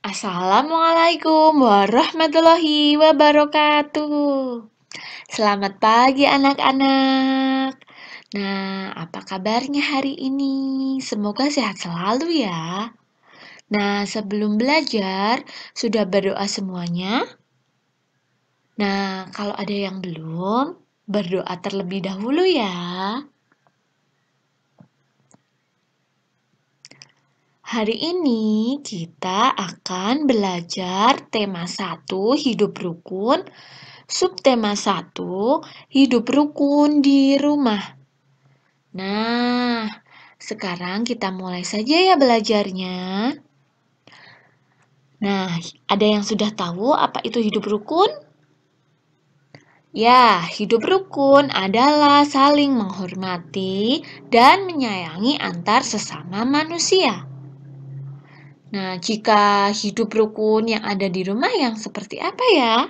Assalamualaikum warahmatullahi wabarakatuh. Selamat pagi anak-anak. Nah, apa kabarnya hari ini? Semoga sehat selalu ya. Nah, sebelum belajar, sudah berdoa semuanya? Nah, kalau ada yang belum, berdoa terlebih dahulu ya. Hari ini kita akan belajar tema 1 hidup rukun, subtema 1 hidup rukun di rumah. Nah, sekarang kita mulai saja ya belajarnya. Nah, ada yang sudah tahu apa itu hidup rukun? Ya, hidup rukun adalah saling menghormati dan menyayangi antar sesama manusia. Nah, jika hidup rukun yang ada di rumah yang seperti apa ya?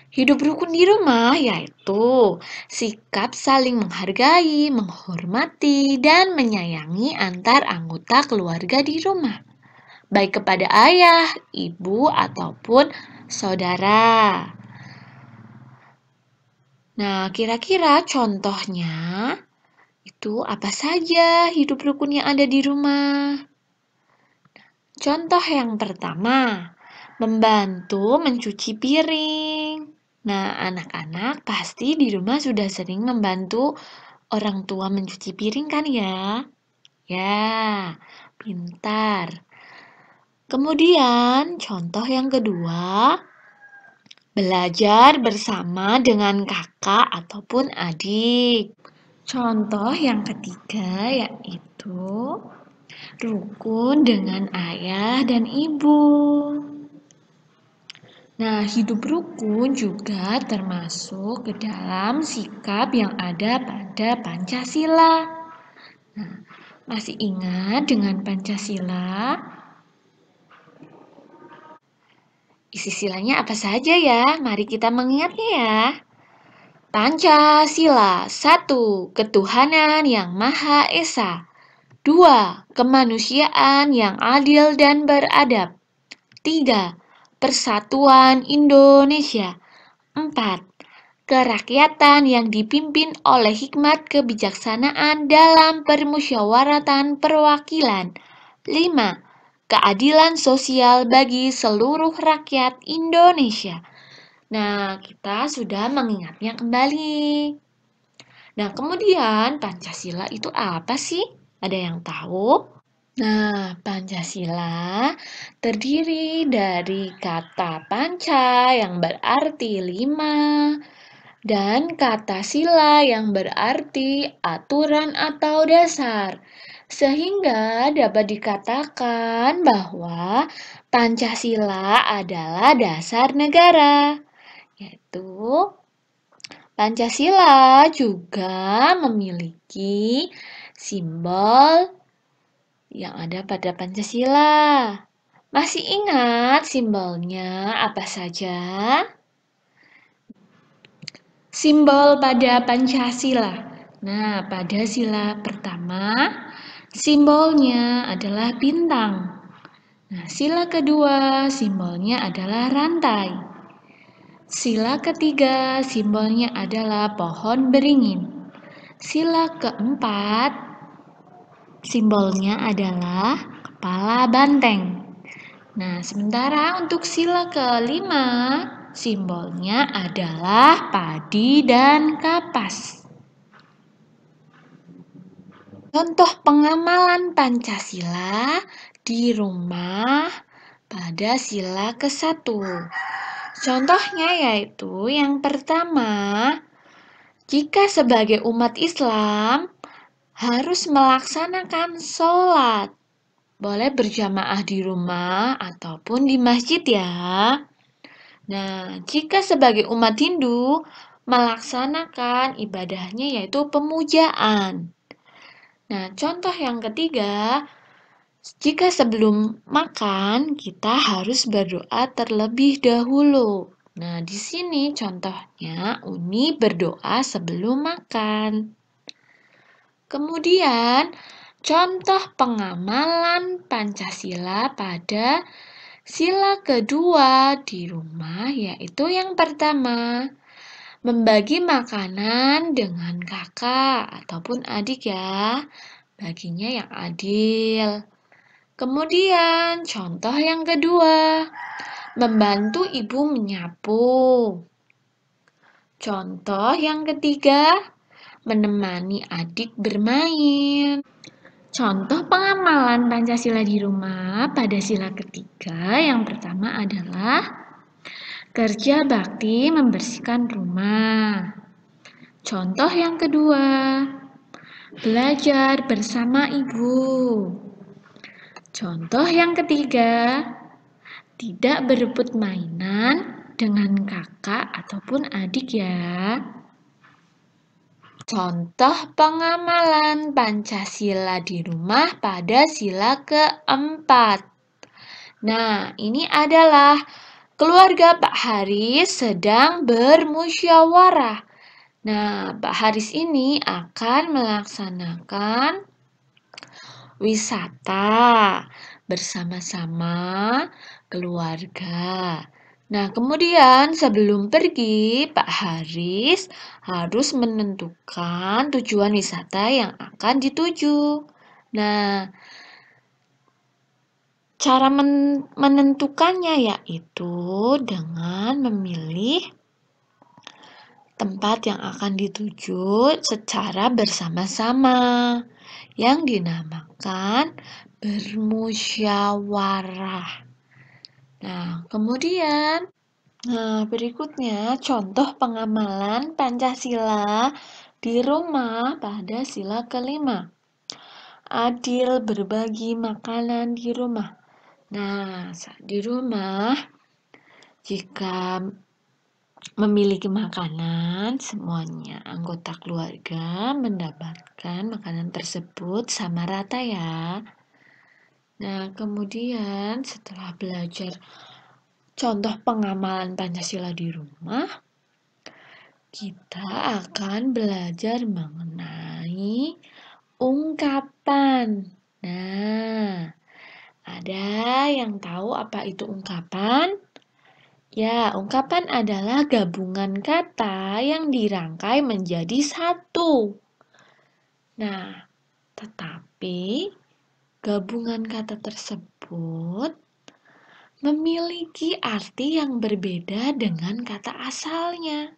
Hidup rukun di rumah yaitu sikap saling menghargai, menghormati, dan menyayangi antar anggota keluarga di rumah, baik kepada ayah, ibu, ataupun saudara. Nah, kira-kira contohnya itu apa saja hidup rukun yang ada di rumah? Contoh yang pertama, membantu mencuci piring. Nah, anak-anak pasti di rumah sudah sering membantu orang tua mencuci piring kan ya? Ya, pintar. Kemudian, contoh yang kedua, belajar bersama dengan kakak ataupun adik. Contoh yang ketiga yaitu rukun dengan ayah dan ibu. Nah, hidup rukun juga termasuk ke dalam sikap yang ada pada Pancasila. Nah, masih ingat dengan Pancasila? Isi silanya apa saja ya? Mari kita mengingatnya ya. Pancasila 1. Ketuhanan yang Maha Esa. 2. Kemanusiaan yang adil dan beradab. 3. Persatuan Indonesia. 4. Kerakyatan yang dipimpin oleh hikmat kebijaksanaan dalam permusyawaratan perwakilan. 5. Keadilan sosial bagi seluruh rakyat Indonesia. Nah, kita sudah mengingatnya kembali. Nah, kemudian Pancasila itu apa sih? Ada yang tahu? Nah, Pancasila terdiri dari kata panca yang berarti 5 dan kata sila yang berarti aturan atau dasar. Sehingga dapat dikatakan bahwa Pancasila adalah dasar negara. Yaitu Pancasila juga memiliki simbol yang ada pada Pancasila. Masih ingat simbolnya apa saja? Simbol pada Pancasila. Nah, pada sila pertama, simbolnya adalah bintang. Nah, sila kedua, simbolnya adalah rantai. Sila ketiga, simbolnya adalah pohon beringin. Sila keempat, simbolnya adalah kepala banteng. Nah, sementara untuk sila kelima, simbolnya adalah padi dan kapas. Contoh pengamalan Pancasila di rumah pada sila ke-1. Contohnya yaitu yang pertama, jika sebagai umat Islam harus melaksanakan sholat, boleh berjamaah di rumah ataupun di masjid ya. Nah, jika sebagai umat Hindu melaksanakan ibadahnya yaitu pemujaan. Nah, contoh yang ketiga, jika sebelum makan, kita harus berdoa terlebih dahulu. Nah, di sini contohnya Uni berdoa sebelum makan. Kemudian, Contoh pengamalan Pancasila pada sila kedua di rumah yaitu yang pertama, membagi makanan dengan kakak ataupun adik ya, baginya yang adil. Kemudian contoh yang kedua, membantu ibu menyapu. Contoh yang ketiga, menemani adik bermain. Contoh pengamalan Pancasila di rumah pada sila ketiga yang pertama adalah kerja bakti membersihkan rumah. Contoh yang kedua, belajar bersama ibu. Contoh yang ketiga, tidak berebut mainan dengan kakak ataupun adik ya. Contoh pengamalan Pancasila di rumah pada sila keempat. Nah, ini adalah keluarga Pak Haris sedang bermusyawarah. Nah, Pak Haris ini akan melaksanakan wisata bersama-sama keluarga. Nah, kemudian sebelum pergi, Pak Haris harus menentukan tujuan wisata yang akan dituju. Nah, cara menentukannya yaitu dengan memilih tempat yang akan dituju secara bersama-sama yang dinamakan bermusyawarah. Nah, kemudian berikutnya contoh pengamalan Pancasila di rumah pada sila kelima. Adil berbagi makanan di rumah. Nah, di rumah jika memiliki makanan, semuanya anggota keluarga mendapatkan makanan tersebut sama rata ya. Nah, kemudian setelah belajar contoh pengamalan Pancasila di rumah, kita akan belajar mengenai ungkapan. Nah, ada yang tahu apa itu ungkapan? Ya, ungkapan adalah gabungan kata yang dirangkai menjadi satu. Nah, tetapi gabungan kata tersebut memiliki arti yang berbeda dengan kata asalnya.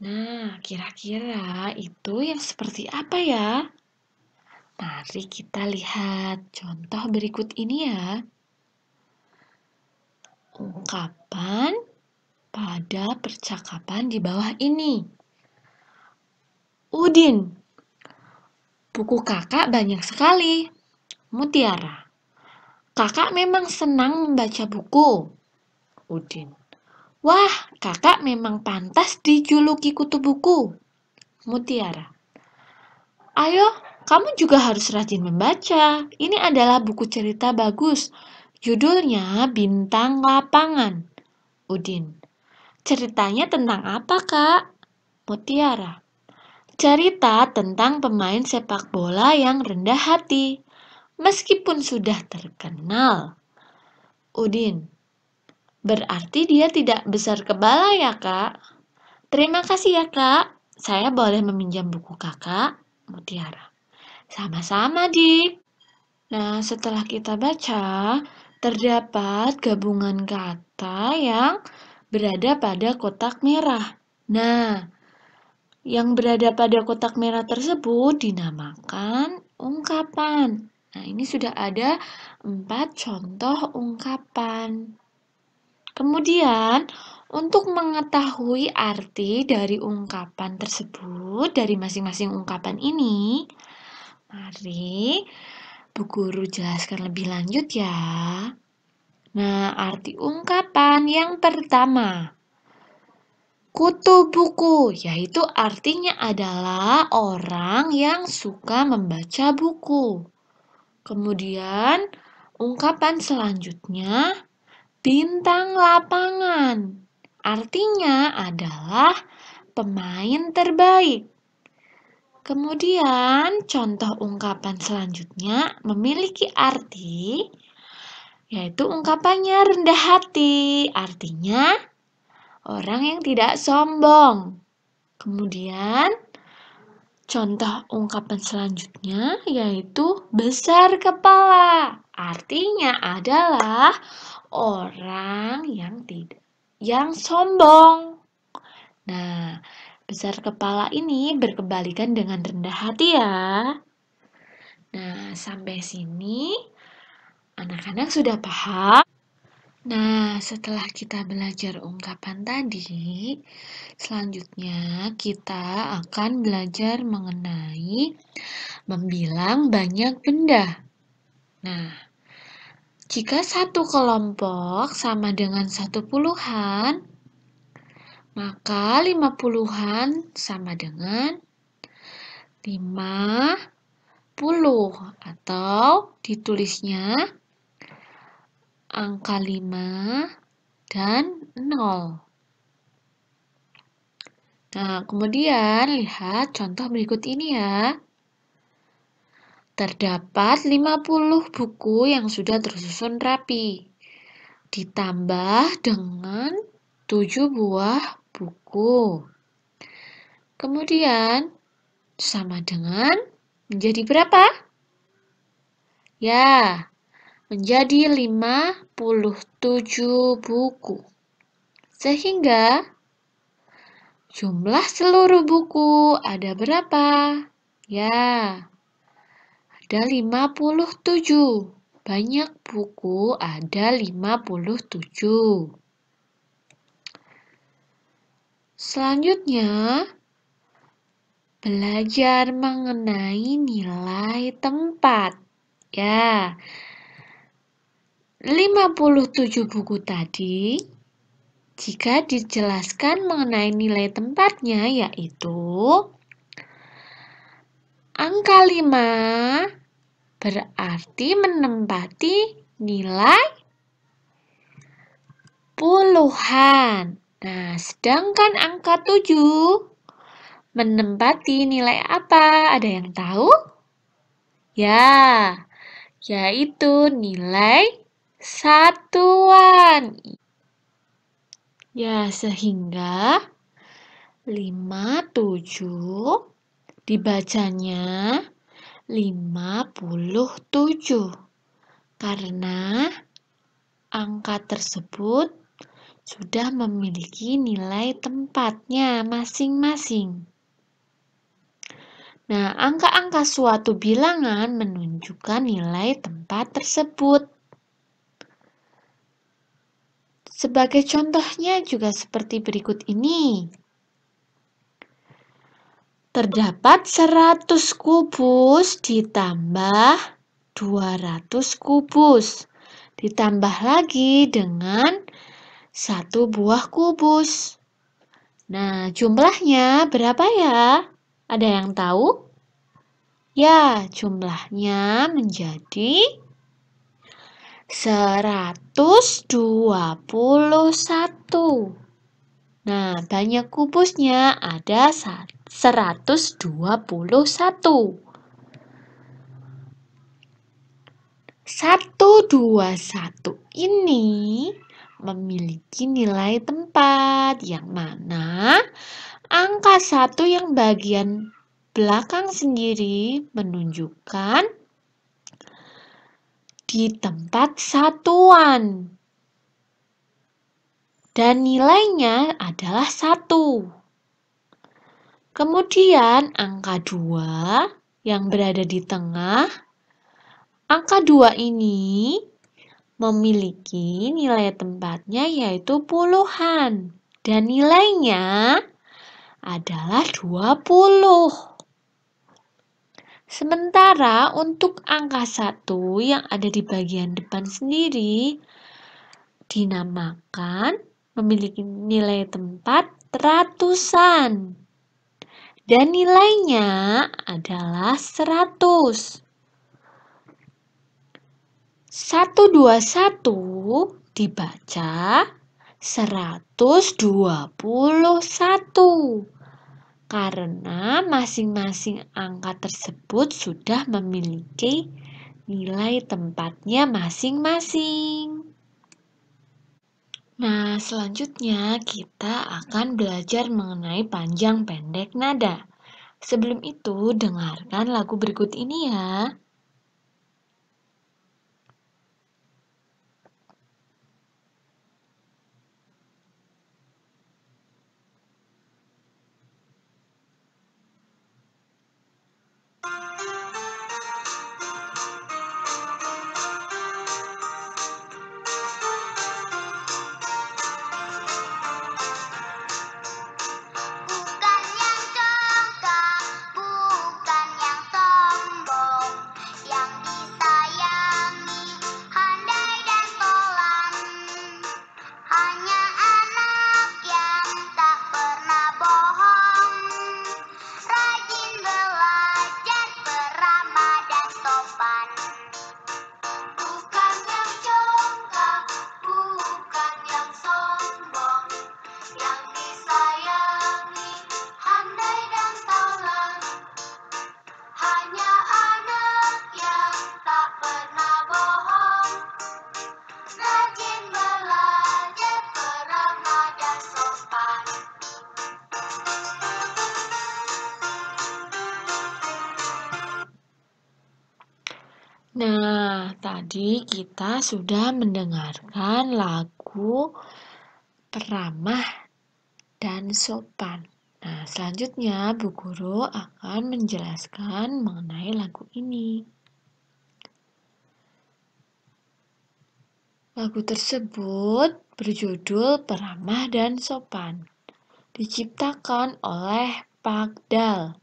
Nah, kira-kira itu yang seperti apa ya? Mari kita lihat contoh berikut ini ya. Ungkapan pada percakapan di bawah ini. Udin, buku kakak banyak sekali. Mutiara, kakak memang senang membaca buku. Udin, wah, kakak memang pantas dijuluki kutu buku. Mutiara, ayo, kamu juga harus rajin membaca. Ini adalah buku cerita bagus. Judulnya Bintang Lapangan. Udin, ceritanya tentang apa, Kak? Mutiara, cerita tentang pemain sepak bola yang rendah hati, meskipun sudah terkenal. Udin, berarti dia tidak besar kepala ya, Kak? Terima kasih ya, Kak. Saya boleh meminjam buku kakak? Mutiara, sama-sama, Dik. Nah, setelah kita baca, terdapat gabungan kata yang berada pada kotak merah. Nah, yang berada pada kotak merah tersebut dinamakan ungkapan. Nah, ini sudah ada 4 contoh ungkapan. Kemudian, untuk mengetahui arti dari ungkapan tersebut, dari masing-masing ungkapan ini, mari Bu Guru jelaskan lebih lanjut ya. Nah, arti ungkapan yang pertama, kutu buku, yaitu artinya adalah orang yang suka membaca buku. Kemudian, ungkapan selanjutnya, bintang lapangan, artinya adalah pemain terbaik. Kemudian contoh ungkapan selanjutnya memiliki arti, yaitu ungkapannya rendah hati, artinya orang yang tidak sombong. Kemudian contoh ungkapan selanjutnya yaitu besar kepala, artinya adalah orang yang sombong. Nah, besar kepala ini berkebalikan dengan rendah hati ya. Nah, sampai sini anak-anak sudah paham? Nah, setelah kita belajar ungkapan tadi, selanjutnya kita akan belajar mengenai membilang banyak benda. Nah, jika satu kelompok sama dengan 10-an, maka 50-an sama dengan 50 atau ditulisnya angka 5 dan 0. Nah, kemudian lihat contoh berikut ini ya. Terdapat 50 buku yang sudah tersusun rapi, ditambah dengan 7 buah buku. Kemudian, sama dengan menjadi berapa? Ya, menjadi 57 buku. Sehingga jumlah seluruh buku ada berapa? Ya, ada 57. Banyak buku ada 57. Selanjutnya, belajar mengenai nilai tempat. Ya, 57 buku tadi, jika dijelaskan mengenai nilai tempatnya, yaitu angka 5 berarti menempati nilai puluhan. Nah, sedangkan angka 7 menempati nilai apa? Ada yang tahu? Ya, yaitu nilai satuan. Ya, sehingga 57 dibacanya 57 karena angka tersebut sudah memiliki nilai tempatnya masing-masing. Nah, angka-angka suatu bilangan menunjukkan nilai tempat tersebut. Sebagai contohnya juga seperti berikut ini. Terdapat 100 kubus ditambah 200 kubus. Ditambah lagi dengan 1 buah kubus. Nah, jumlahnya berapa ya? Ada yang tahu? Ya, jumlahnya menjadi 121. Nah, banyak kubusnya ada 121. 121 ini memiliki nilai tempat yang mana angka 1 yang bagian belakang sendiri menunjukkan di tempat satuan. Dan nilainya adalah 1. Kemudian angka 2 yang berada di tengah, angka 2 ini memiliki nilai tempatnya yaitu puluhan. Dan nilainya adalah 20. Sementara untuk angka 1 yang ada di bagian depan sendiri dinamakan memiliki nilai tempat ratusan. Dan nilainya adalah 100. 121 dibaca 121. karena masing-masing angka tersebut sudah memiliki nilai tempatnya masing-masing. Nah, selanjutnya kita akan belajar mengenai panjang pendek nada. Sebelum itu, dengarkan lagu berikut ini ya. Bukan yang congkak, bukan yang sombong, yang disayangi, handai dan tolan. Hanya anak yang tak pernah bohong, rajin belajar, beramah dan sopan. Bukan yang congkak, bukan yang sombong, yang disayangi, handai dan tolan. Hanya anak yang tak pernah bohong, rajin belajar, beramah dan sopan. Nah, tadi kita sudah mendengarkan lagu Peramah dan Sopan. Nah, selanjutnya Bu Guru akan menjelaskan mengenai lagu ini. Lagu tersebut berjudul Peramah dan Sopan, diciptakan oleh Pak Dal.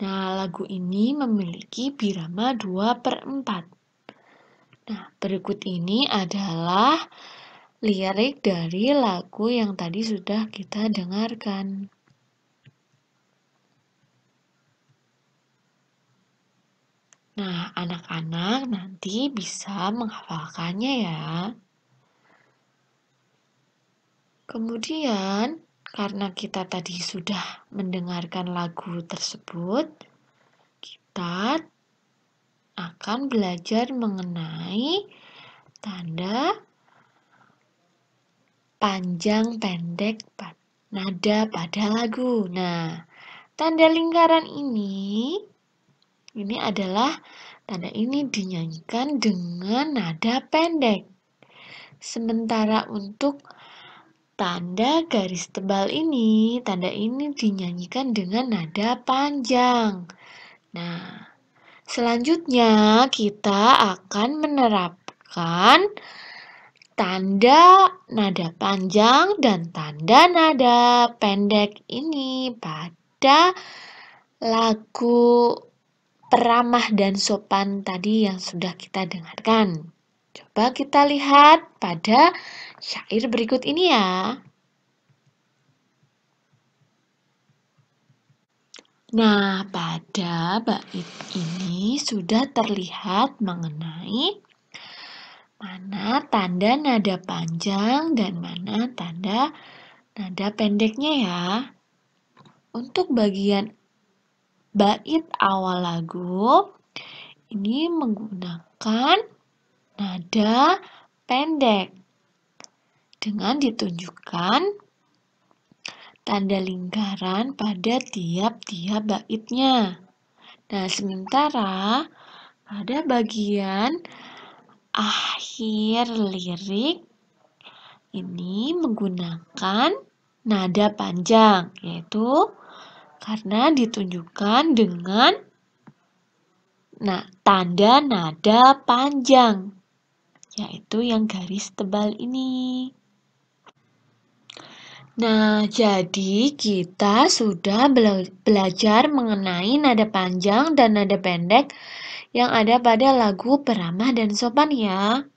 Nah, lagu ini memiliki birama 2/4. Nah, berikut ini adalah lirik dari lagu yang tadi sudah kita dengarkan. Nah, anak-anak nanti bisa menghafalkannya ya. Kemudian, karena kita tadi sudah mendengarkan lagu tersebut, kita akan belajar mengenai tanda panjang pendek nada pada lagu. Nah, tanda lingkaran ini adalah tanda ini dinyanyikan dengan nada pendek. Sementara untuk tanda garis tebal ini, tanda ini dinyanyikan dengan nada panjang. Nah, selanjutnya kita akan menerapkan tanda nada panjang dan tanda nada pendek ini pada lagu Peramah dan Sopan tadi yang sudah kita dengarkan. Coba kita lihat pada syair berikut ini ya. Nah, pada bait ini sudah terlihat mengenai mana tanda nada panjang dan mana tanda nada pendeknya ya. Untuk bagian bait awal lagu, ini menggunakan nada pendek dengan ditunjukkan tanda lingkaran pada tiap-tiap baitnya. Nah, sementara pada bagian akhir lirik ini menggunakan nada panjang, yaitu karena ditunjukkan dengan tanda nada panjang, yaitu yang garis tebal ini. Nah, jadi kita sudah belajar mengenai nada panjang dan nada pendek yang ada pada lagu Peramah dan Sopan ya.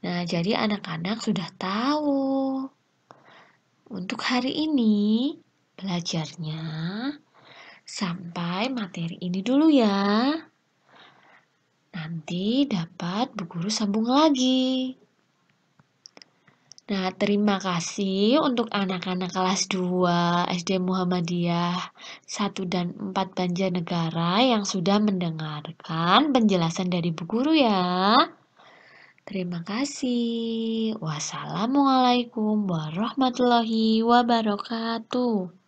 Nah, jadi anak-anak sudah tahu. Untuk hari ini, belajarnya sampai materi ini dulu ya. Nanti dapat Bu Guru sambung lagi. Nah, terima kasih untuk anak-anak kelas 2 SD Muhammadiyah 1 dan 4 Banjarnegara yang sudah mendengarkan penjelasan dari Bu Guru ya. Terima kasih. Wassalamualaikum warahmatullahi wabarakatuh.